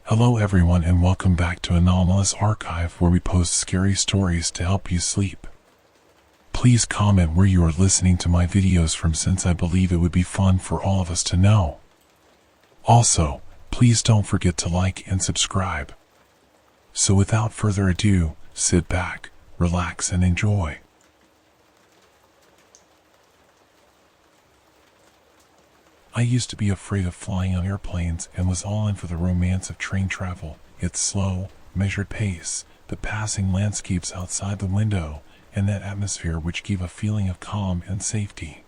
Hello everyone and welcome back to Anomalous Archive, where we post scary stories to help you sleep. Please comment where you are listening to my videos from, since I believe it would be fun for all of us to know. Also, please don't forget to like and subscribe. So without further ado, sit back, relax and enjoy. I used to be afraid of flying on airplanes and was all in for the romance of train travel, its slow, measured pace, the passing landscapes outside the window, and that atmosphere which gave a feeling of calm and safety.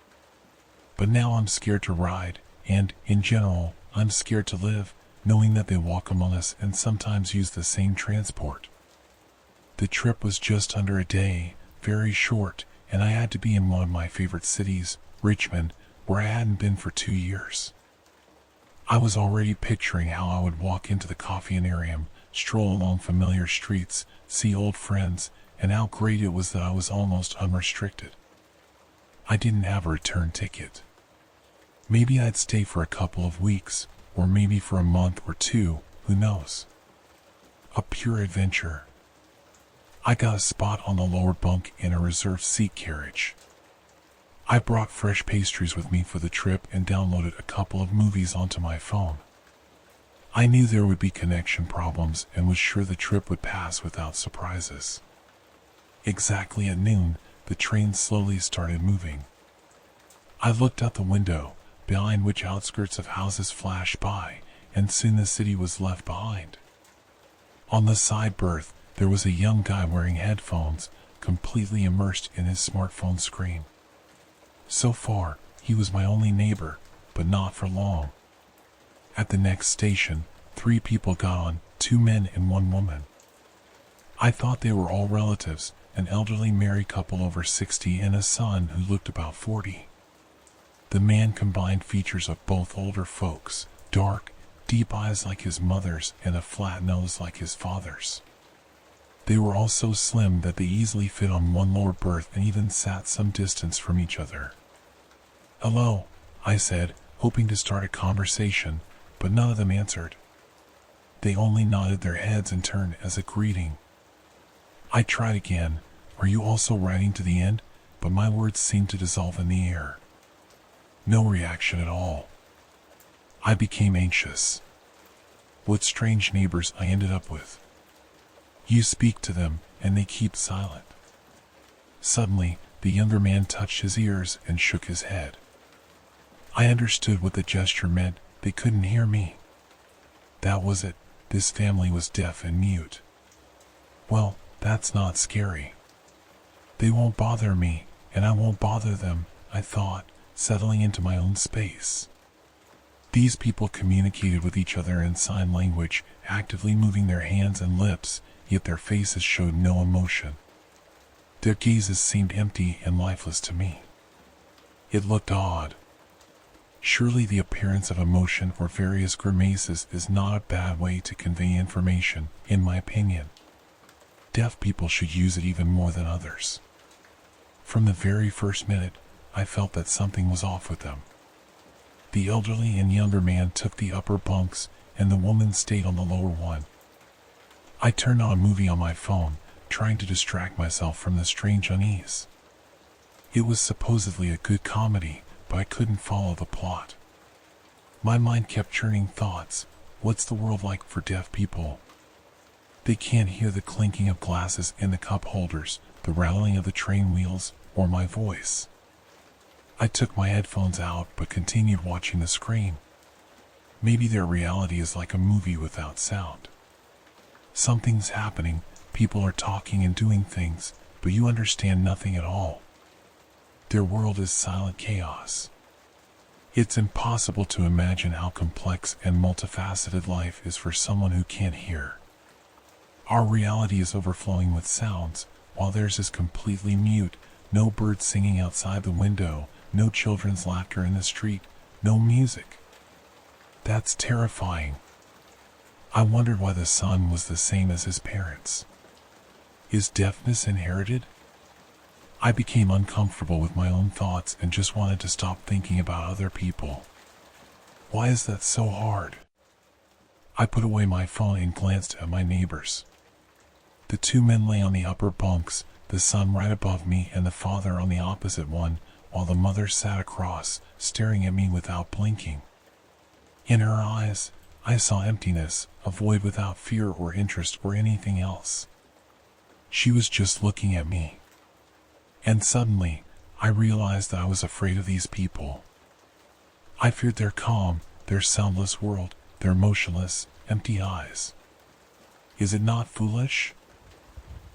But now I'm scared to ride, and, in general, I'm scared to live, knowing that they walk among us and sometimes use the same transport. The trip was just under a day, very short, and I had to be in one of my favorite cities, Richmond, where I hadn't been for 2 years. I was already picturing how I would walk into the coffeeanarium, stroll along familiar streets, see old friends, and how great it was that I was almost unrestricted. I didn't have a return ticket. Maybe I'd stay for a couple of weeks, or maybe for a month or two, who knows? A pure adventure. I got a spot on the lower bunk in a reserved seat carriage. I brought fresh pastries with me for the trip and downloaded a couple of movies onto my phone. I knew there would be connection problems and was sure the trip would pass without surprises. Exactly at noon, the train slowly started moving. I looked out the window, behind which outskirts of houses flashed by, and soon the city was left behind. On the side berth, there was a young guy wearing headphones, completely immersed in his smartphone screen. So far, he was my only neighbor, but not for long. At the next station, 3 people got on, 2 men and 1 woman. I thought they were all relatives, an elderly married couple over 60 and a son who looked about 40. The man combined features of both older folks, dark, deep eyes like his mother's and a flat nose like his father's. They were all so slim that they easily fit on one lower berth and even sat some distance from each other. "Hello," I said, hoping to start a conversation, but none of them answered. They only nodded their heads in turn as a greeting. I tried again, "Are you also riding to the end?" but my words seemed to dissolve in the air. No reaction at all. I became anxious. What strange neighbors I ended up with. You speak to them, and they keep silent. Suddenly, the younger man touched his ears and shook his head. I understood what the gesture meant. They couldn't hear me. That was it. This family was deaf and mute. Well, that's not scary. They won't bother me, and I won't bother them, I thought, settling into my own space. These people communicated with each other in sign language, actively moving their hands and lips, yet their faces showed no emotion. Their gazes seemed empty and lifeless to me. It looked odd. Surely the appearance of emotion or various grimaces is not a bad way to convey information, in my opinion. Deaf people should use it even more than others. From the very first minute, I felt that something was off with them. The elderly and younger man took the upper bunks, and the woman stayed on the lower one. I turned on a movie on my phone, trying to distract myself from the strange unease. It was supposedly a good comedy, but I couldn't follow the plot. My mind kept churning thoughts. What's the world like for deaf people? They can't hear the clinking of glasses in the cup holders, the rattling of the train wheels, or my voice. I took my headphones out but continued watching the screen. Maybe their reality is like a movie without sound. Something's happening, people are talking and doing things, but you understand nothing at all. Their world is silent chaos. It's impossible to imagine how complex and multifaceted life is for someone who can't hear. Our reality is overflowing with sounds, while theirs is completely mute. No birds singing outside the window, no children's laughter in the street, no music. That's terrifying. I wondered why the son was the same as his parents. Is deafness inherited? I became uncomfortable with my own thoughts and just wanted to stop thinking about other people. Why is that so hard? I put away my phone and glanced at my neighbors. The two men lay on the upper bunks, the son right above me and the father on the opposite one, while the mother sat across, staring at me without blinking. In her eyes, I saw emptiness, a void without fear or interest or anything else. She was just looking at me. And suddenly, I realized that I was afraid of these people. I feared their calm, their soundless world, their motionless, empty eyes. Is it not foolish?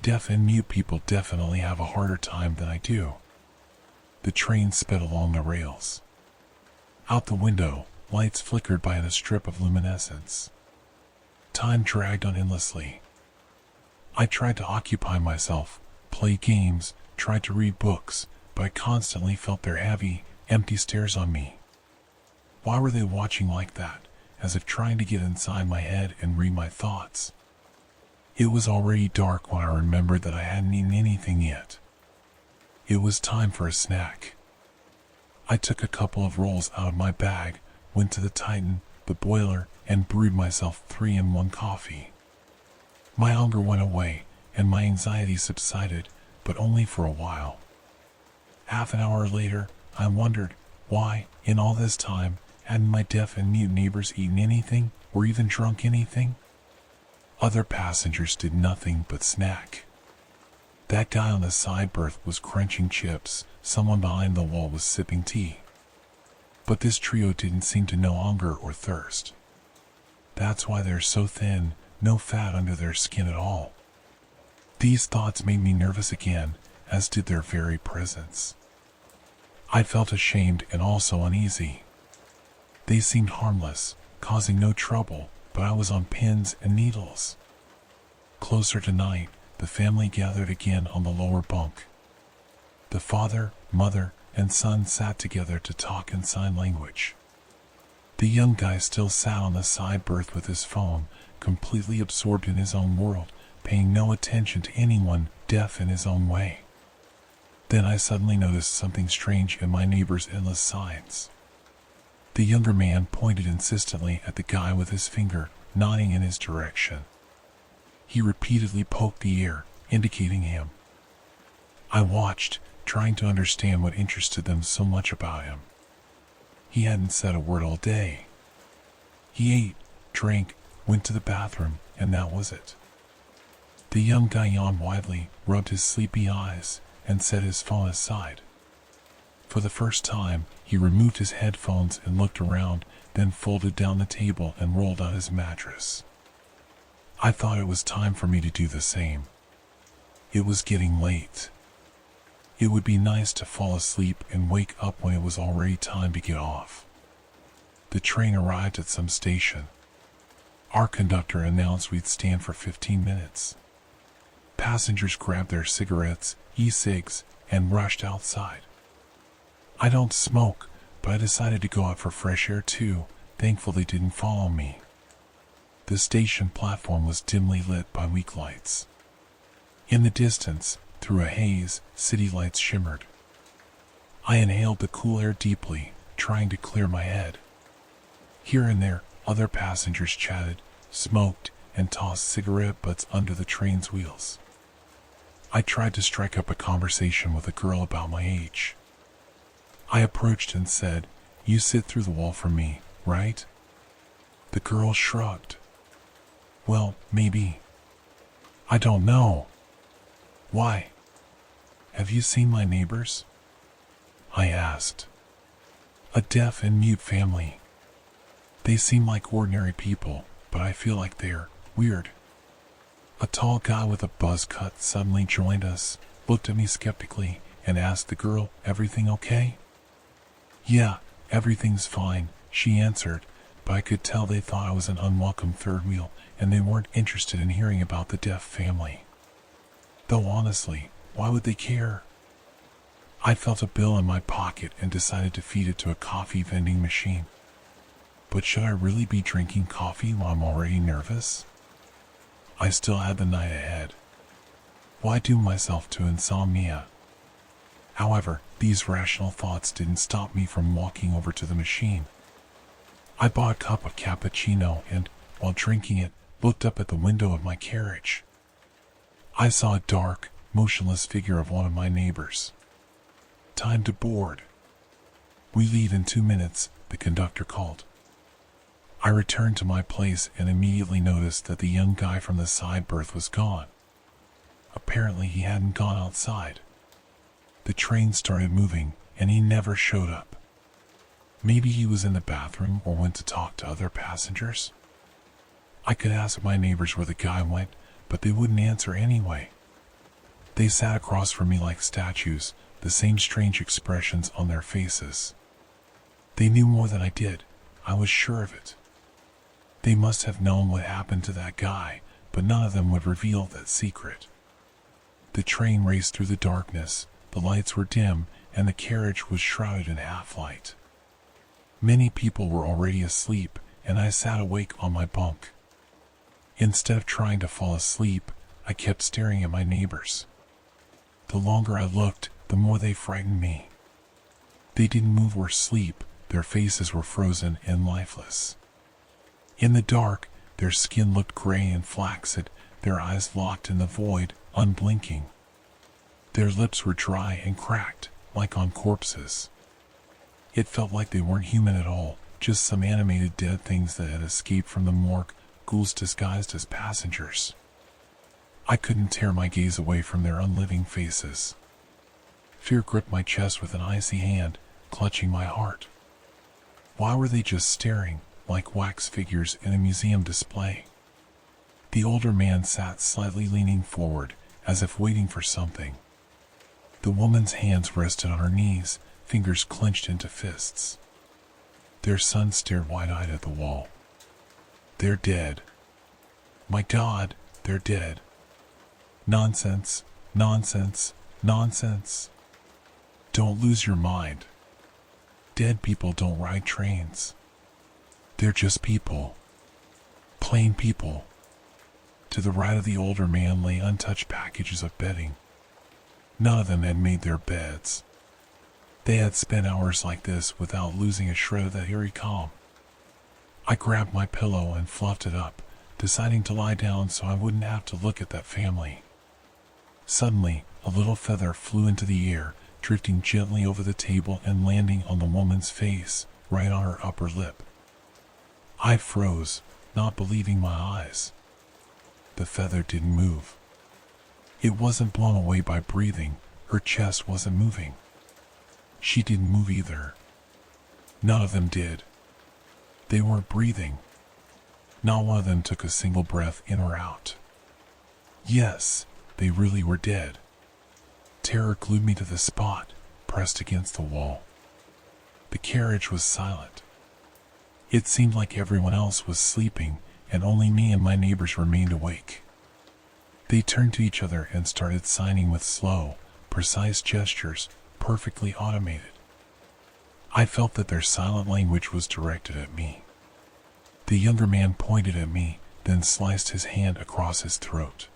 Deaf and mute people definitely have a harder time than I do. The train sped along the rails. Out the window, lights flickered by in a strip of luminescence. Time dragged on endlessly. I tried to occupy myself, play games, tried to read books, but I constantly felt their heavy, empty stares on me. Why were they watching like that, as if trying to get inside my head and read my thoughts? It was already dark when I remembered that I hadn't eaten anything yet. It was time for a snack. I took a couple of rolls out of my bag, went to the Titan, the boiler, and brewed myself 3-in-1 coffee. My hunger went away, and my anxiety subsided, but only for a while. Half an hour later, I wondered why, in all this time, hadn't my deaf and mute neighbors eaten anything, or even drunk anything? Other passengers did nothing but snack. That guy on the side berth was crunching chips, someone behind the wall was sipping tea. But this trio didn't seem to know hunger or thirst. That's why they're so thin, no fat under their skin at all. These thoughts made me nervous again, as did their very presence. I felt ashamed and also uneasy. They seemed harmless, causing no trouble, but I was on pins and needles. Closer to night, the family gathered again on the lower bunk. The father, mother, and son sat together to talk in sign language. The young guy still sat on the side berth with his phone, completely absorbed in his own world, paying no attention to anyone, deaf in his own way. Then I suddenly noticed something strange in my neighbor's endless signs. The younger man pointed insistently at the guy with his finger, nodding in his direction. He repeatedly poked the air, indicating him. I watched, trying to understand what interested them so much about him. He hadn't said a word all day. He ate, drank, went to the bathroom, and that was it. The young guy yawned widely, rubbed his sleepy eyes, and set his phone aside. For the first time, he removed his headphones and looked around, then folded down the table and rolled out his mattress. I thought it was time for me to do the same. It was getting late. It would be nice to fall asleep and wake up when it was already time to get off. The train arrived at some station. Our conductor announced we'd stand for 15 minutes. Passengers grabbed their cigarettes, e-cigs, and rushed outside. I don't smoke, but I decided to go out for fresh air too, thankful they didn't follow me. The station platform was dimly lit by weak lights. In the distance, through a haze, city lights shimmered. I inhaled the cool air deeply, trying to clear my head. Here and there, other passengers chatted, smoked, and tossed cigarette butts under the train's wheels. I tried to strike up a conversation with a girl about my age. I approached and said, "You sit through the wall for me, right?" The girl shrugged. "Well, maybe. I don't know." "Why? Have you seen my neighbors?" I asked. "A deaf and mute family. They seem like ordinary people, but I feel like they're weird." A tall guy with a buzz cut suddenly joined us, looked at me skeptically, and asked the girl, "Everything okay?" "Yeah, everything's fine," she answered, but I could tell they thought I was an unwelcome third wheel, and they weren't interested in hearing about the deaf family. Though honestly, why would they care? I felt a bill in my pocket and decided to feed it to a coffee vending machine. But should I really be drinking coffee while I'm already nervous? I still had the night ahead. Why doom myself to insomnia? However, these rational thoughts didn't stop me from walking over to the machine. I bought a cup of cappuccino and, while drinking it, looked up at the window of my carriage. I saw a dark, motionless figure of one of my neighbors. "Time to board." "We leave in 2 minutes," the conductor called. I returned to my place and immediately noticed that the young guy from the side berth was gone. Apparently he hadn't gone outside. The train started moving and he never showed up. Maybe he was in the bathroom or went to talk to other passengers. I could ask my neighbors where the guy went, but they wouldn't answer anyway. They sat across from me like statues, the same strange expressions on their faces. They knew more than I did. I was sure of it. They must have known what happened to that guy, but none of them would reveal that secret. The train raced through the darkness, the lights were dim, and the carriage was shrouded in half-light. Many people were already asleep, and I sat awake on my bunk. Instead of trying to fall asleep, I kept staring at my neighbors. The longer I looked, the more they frightened me. They didn't move or sleep, their faces were frozen and lifeless. In the dark, their skin looked gray and flaccid, their eyes locked in the void, unblinking. Their lips were dry and cracked, like on corpses. It felt like they weren't human at all, just some animated dead things that had escaped from the morgue, ghouls disguised as passengers. I couldn't tear my gaze away from their unliving faces. Fear gripped my chest with an icy hand, clutching my heart. Why were they just staring, like wax figures in a museum display? The older man sat slightly leaning forward, as if waiting for something. The woman's hands rested on her knees, fingers clenched into fists. Their son stared wide-eyed at the wall. "They're dead. My God, they're dead. Nonsense, nonsense, nonsense. Don't lose your mind. Dead people don't ride trains. They're just people. Plain people." To the right of the older man lay untouched packages of bedding. None of them had made their beds. They had spent hours like this without losing a shred of that eerie calm. I grabbed my pillow and fluffed it up, deciding to lie down so I wouldn't have to look at that family. Suddenly, a little feather flew into the air, drifting gently over the table and landing on the woman's face, right on her upper lip. I froze, not believing my eyes. The feather didn't move. It wasn't blown away by breathing, her chest wasn't moving. She didn't move either. None of them did. They weren't breathing. Not one of them took a single breath in or out. Yes, they really were dead. Terror glued me to the spot, pressed against the wall. The carriage was silent. It seemed like everyone else was sleeping, and only me and my neighbors remained awake. They turned to each other and started signing with slow, precise gestures, perfectly automated. I felt that their silent language was directed at me. The younger man pointed at me, then sliced his hand across his throat.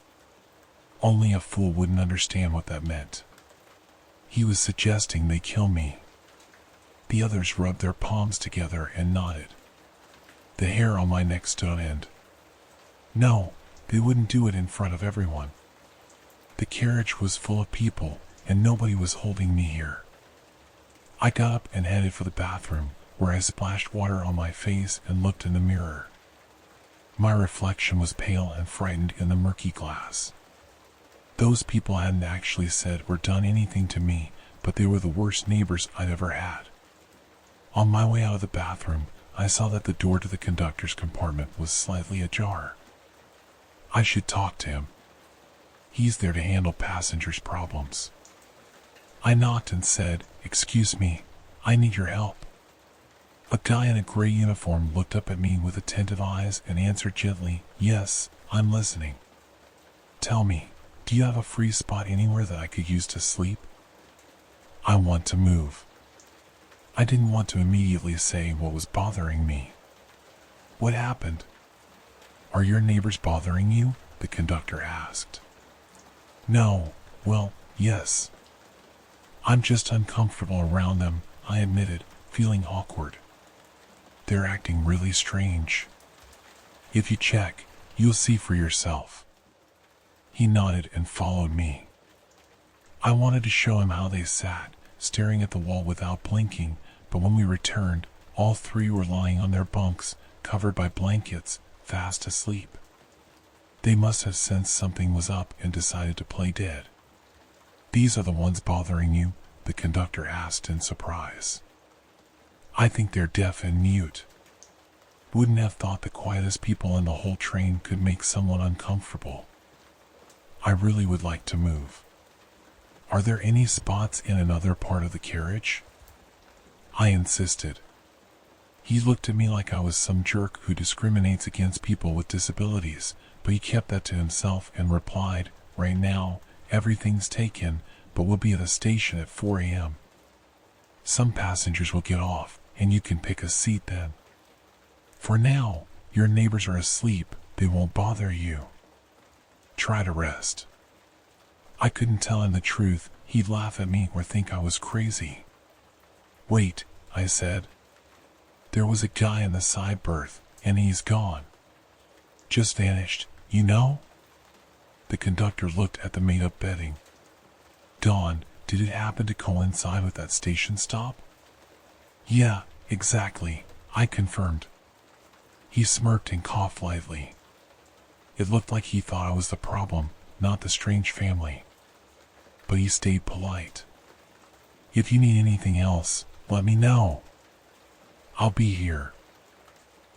Only a fool wouldn't understand what that meant. He was suggesting they kill me. The others rubbed their palms together and nodded. The hair on my neck stood on end. No, they wouldn't do it in front of everyone. The carriage was full of people, and nobody was holding me here. I got up and headed for the bathroom, where I splashed water on my face and looked in the mirror. My reflection was pale and frightened in the murky glass. Those people hadn't actually said or done anything to me, but they were the worst neighbors I'd ever had. On my way out of the bathroom, I saw that the door to the conductor's compartment was slightly ajar. I should talk to him. He's there to handle passengers' problems. I knocked and said, "Excuse me, I need your help." A guy in a gray uniform looked up at me with attentive eyes and answered gently, "Yes, I'm listening. Tell me, do you have a free spot anywhere that I could use to sleep?" I want to move. I didn't want to immediately say what was bothering me. "What happened?" "Are your neighbors bothering you?" the conductor asked. "No, well, yes. I'm just uncomfortable around them," I admitted, feeling awkward. "They're acting really strange." If you check, you'll see for yourself." He nodded and followed me. I wanted to show him how they sat, staring at the wall without blinking, but when we returned, all three were lying on their bunks, covered by blankets, fast asleep. They must have sensed something was up and decided to play dead. "These are the ones bothering you?" the conductor asked in surprise. "I think they're deaf and mute." Wouldn't have thought the quietest people in the whole train could make someone uncomfortable. I really would like to move. "Are there any spots in another part of the carriage?" I insisted. He looked at me like I was some jerk who discriminates against people with disabilities, but he kept that to himself and replied, "Right now, everything's taken, but we'll be at the station at 4 a.m. Some passengers will get off, and you can pick a seat then. For now, your neighbors are asleep, they won't bother you. Try to rest." I couldn't tell him the truth, he'd laugh at me or think I was crazy. "Wait," I said. "There was a guy in the side berth, and he's gone. Just vanished, you know?" The conductor looked at the made-up bedding. "Dawn, did it happen to coincide with that station stop?" "Yeah, exactly," I confirmed. He smirked and coughed lightly. It looked like he thought I was the problem, not the strange family. But he stayed polite. "If you need anything else, let me know. I'll be here.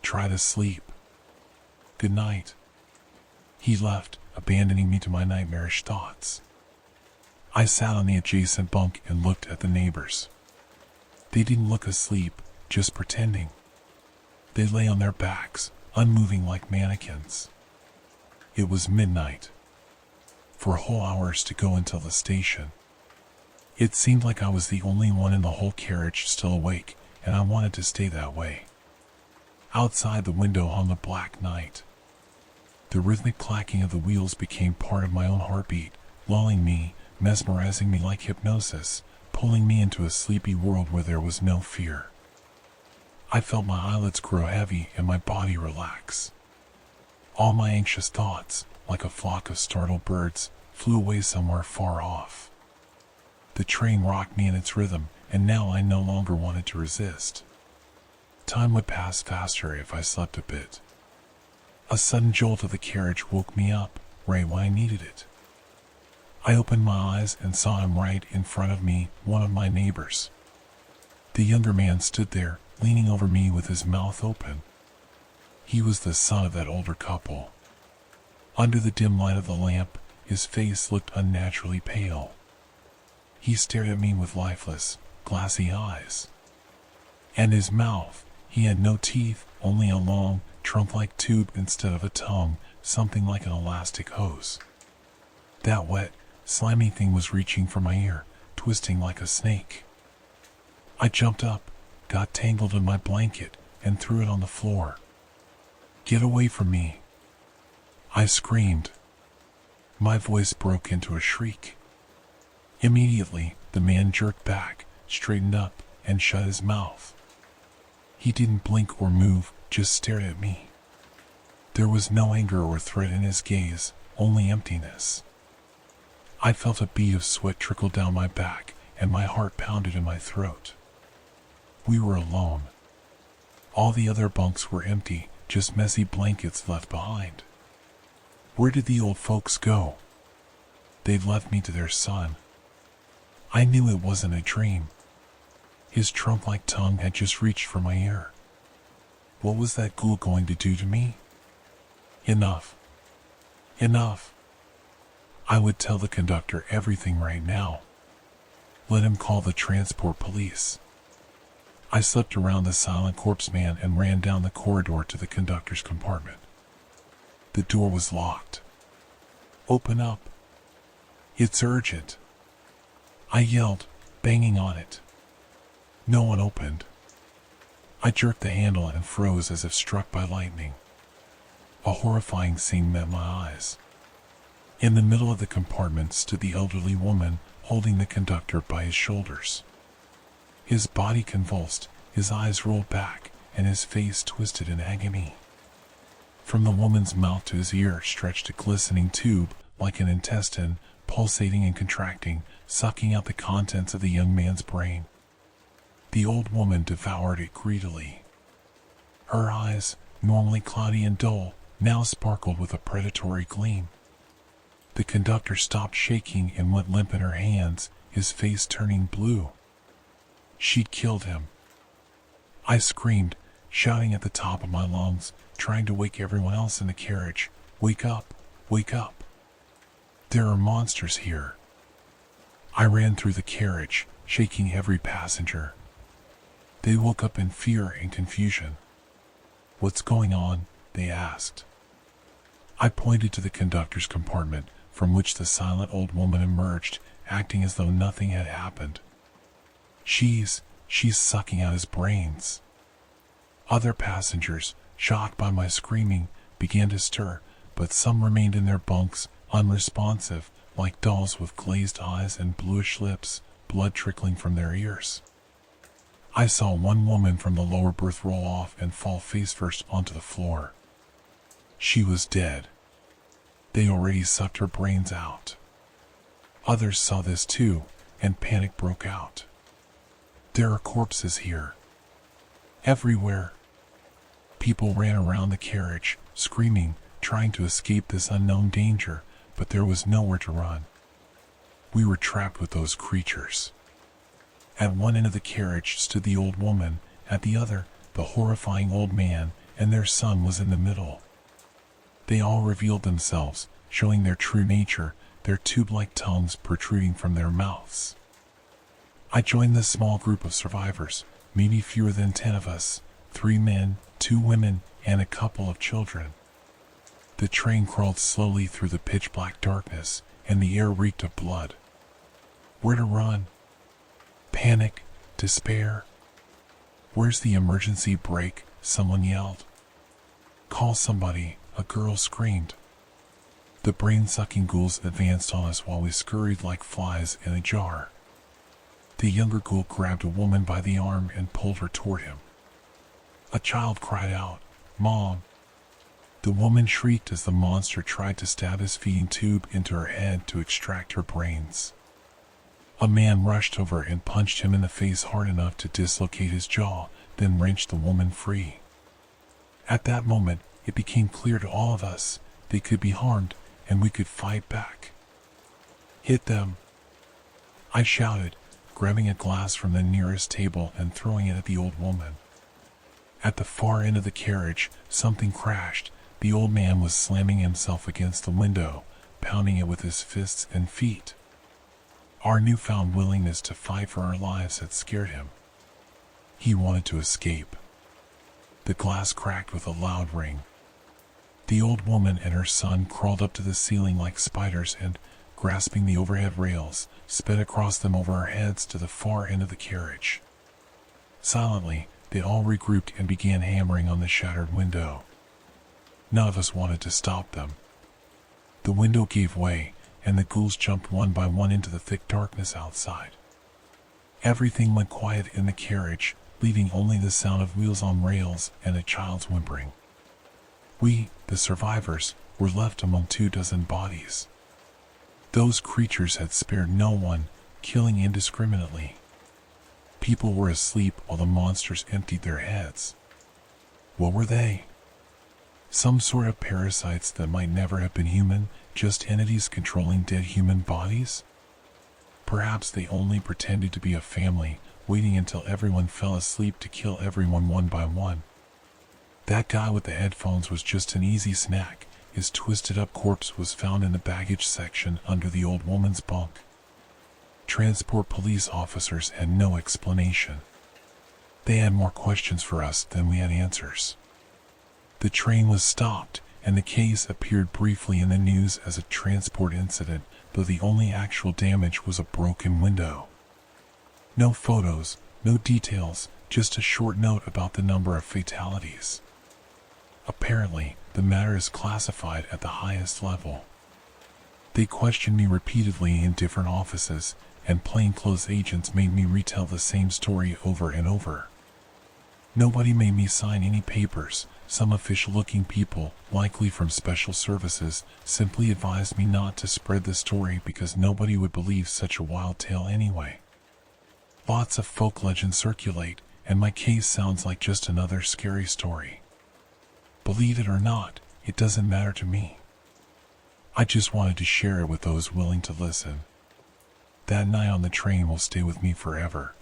Try to sleep. Good night." He left, abandoning me to my nightmarish thoughts. I sat on the adjacent bunk and looked at the neighbors. They didn't look asleep, just pretending. They lay on their backs, unmoving like mannequins. It was midnight. 4 whole hours to go until the station. It seemed like I was the only one in the whole carriage still awake, and I wanted to stay that way. Outside the window hung a black night. The rhythmic clacking of the wheels became part of my own heartbeat, lulling me, mesmerizing me like hypnosis, pulling me into a sleepy world where there was no fear. I felt my eyelids grow heavy and my body relax. All my anxious thoughts, like a flock of startled birds, flew away somewhere far off. The train rocked me in its rhythm, and now I no longer wanted to resist. Time would pass faster if I slept a bit. A sudden jolt of the carriage woke me up, right when I needed it. I opened my eyes and saw him right in front of me, one of my neighbors. The younger man stood there, leaning over me with his mouth open. He was the son of that older couple. Under the dim light of the lamp, his face looked unnaturally pale. He stared at me with lifeless, glassy eyes. And his mouth, he had no teeth, only a long, trunk-like tube instead of a tongue, something like an elastic hose. That wet, slimy thing was reaching for my ear, twisting like a snake. I jumped up, got tangled in my blanket, and threw it on the floor. "Get away from me!" I screamed. My voice broke into a shriek. Immediately, the man jerked back, straightened up, and shut his mouth. He didn't blink or move, just stared at me. There was no anger or threat in his gaze, only emptiness. I felt a bead of sweat trickle down my back, and my heart pounded in my throat. We were alone. All the other bunks were empty, just messy blankets left behind. Where did the old folks go? They'd left me to their son. I knew it wasn't a dream. His trunk-like tongue had just reached for my ear. What was that ghoul going to do to me? Enough. Enough. I would tell the conductor everything right now. Let him call the transport police. I slipped around the silent corpse man and ran down the corridor to the conductor's compartment. The door was locked. "Open up. It's urgent," I yelled, banging on it. No one opened. I jerked the handle and froze as if struck by lightning. A horrifying scene met my eyes. In the middle of the compartment stood the elderly woman, holding the conductor by his shoulders. His body convulsed, his eyes rolled back, and his face twisted in agony. From the woman's mouth to his ear stretched a glistening tube, like an intestine, pulsating and contracting, sucking out the contents of the young man's brain. The old woman devoured it greedily. Her eyes, normally cloudy and dull, now sparkled with a predatory gleam. The conductor stopped shaking and went limp in her hands, his face turning blue. She'd killed him. I screamed, shouting at the top of my lungs, trying to wake everyone else in the carriage. Wake up! Wake up! There are monsters here. I ran through the carriage, shaking every passenger. They woke up in fear and confusion. What's going on? They asked. I pointed to the conductor's compartment, from which the silent old woman emerged, acting as though nothing had happened. She's sucking out his brains. Other passengers, shocked by my screaming, began to stir, but some remained in their bunks, unresponsive, like dolls with glazed eyes and bluish lips, blood trickling from their ears. I saw one woman from the lower berth roll off and fall face first onto the floor. She was dead. They already sucked her brains out. Others saw this too, and panic broke out. There are corpses here. Everywhere. People ran around the carriage, screaming, trying to escape this unknown danger, but there was nowhere to run. We were trapped with those creatures. At one end of the carriage stood the old woman, at the other, the horrifying old man, and their son was in the middle. They all revealed themselves, showing their true nature, their tube-like tongues protruding from their mouths. I joined the small group of survivors, maybe fewer than 10 of us, 3 men, 2 women, and a couple of children. The train crawled slowly through the pitch-black darkness, and the air reeked of blood. Where to run? Panic, despair. Where's the emergency brake? Someone yelled. Call somebody, a girl screamed. The brain-sucking ghouls advanced on us while we scurried like flies in a jar. The younger ghoul grabbed a woman by the arm and pulled her toward him. A child cried out, "Mom!" The woman shrieked as the monster tried to stab his feeding tube into her head to extract her brains. A man rushed over and punched him in the face hard enough to dislocate his jaw, then wrenched the woman free. At that moment, it became clear to all of us they could be harmed, and we could fight back. Hit them! I shouted, grabbing a glass from the nearest table and throwing it at the old woman. At the far end of the carriage, something crashed. The old man was slamming himself against the window, pounding it with his fists and feet. Our newfound willingness to fight for our lives had scared him. He wanted to escape. The glass cracked with a loud ring. The old woman and her son crawled up to the ceiling like spiders and, grasping the overhead rails, sped across them over our heads to the far end of the carriage. Silently, they all regrouped and began hammering on the shattered window. None of us wanted to stop them. The window gave way, and the ghouls jumped one by one into the thick darkness outside. Everything went quiet in the carriage, leaving only the sound of wheels on rails and a child's whimpering. We, the survivors, were left among 24 bodies. Those creatures had spared no one, killing indiscriminately. People were asleep while the monsters emptied their heads. What were they? Some sort of parasites that might never have been human, just entities controlling dead human bodies? Perhaps they only pretended to be a family, waiting until everyone fell asleep to kill everyone one by one. That guy with the headphones was just an easy snack. His twisted-up corpse was found in the baggage section under the old woman's bunk. Transport police officers had no explanation. They had more questions for us than we had answers. The train was stopped, and the case appeared briefly in the news as a transport incident, though the only actual damage was a broken window. No photos, no details, just a short note about the number of fatalities. Apparently, the matter is classified at the highest level. They questioned me repeatedly in different offices, and plainclothes agents made me retell the same story over and over. Nobody made me sign any papers. Some official-looking people, likely from special services, simply advised me not to spread the story because nobody would believe such a wild tale anyway. Lots of folk legends circulate, and my case sounds like just another scary story. Believe it or not, it doesn't matter to me. I just wanted to share it with those willing to listen. That night on the train will stay with me forever.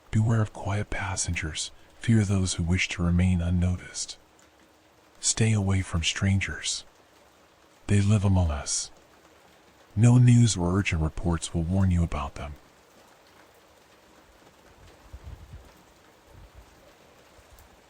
Beware of quiet passengers. Fear those who wish to remain unnoticed. Stay away from strangers. They live among us. No news or urgent reports will warn you about them.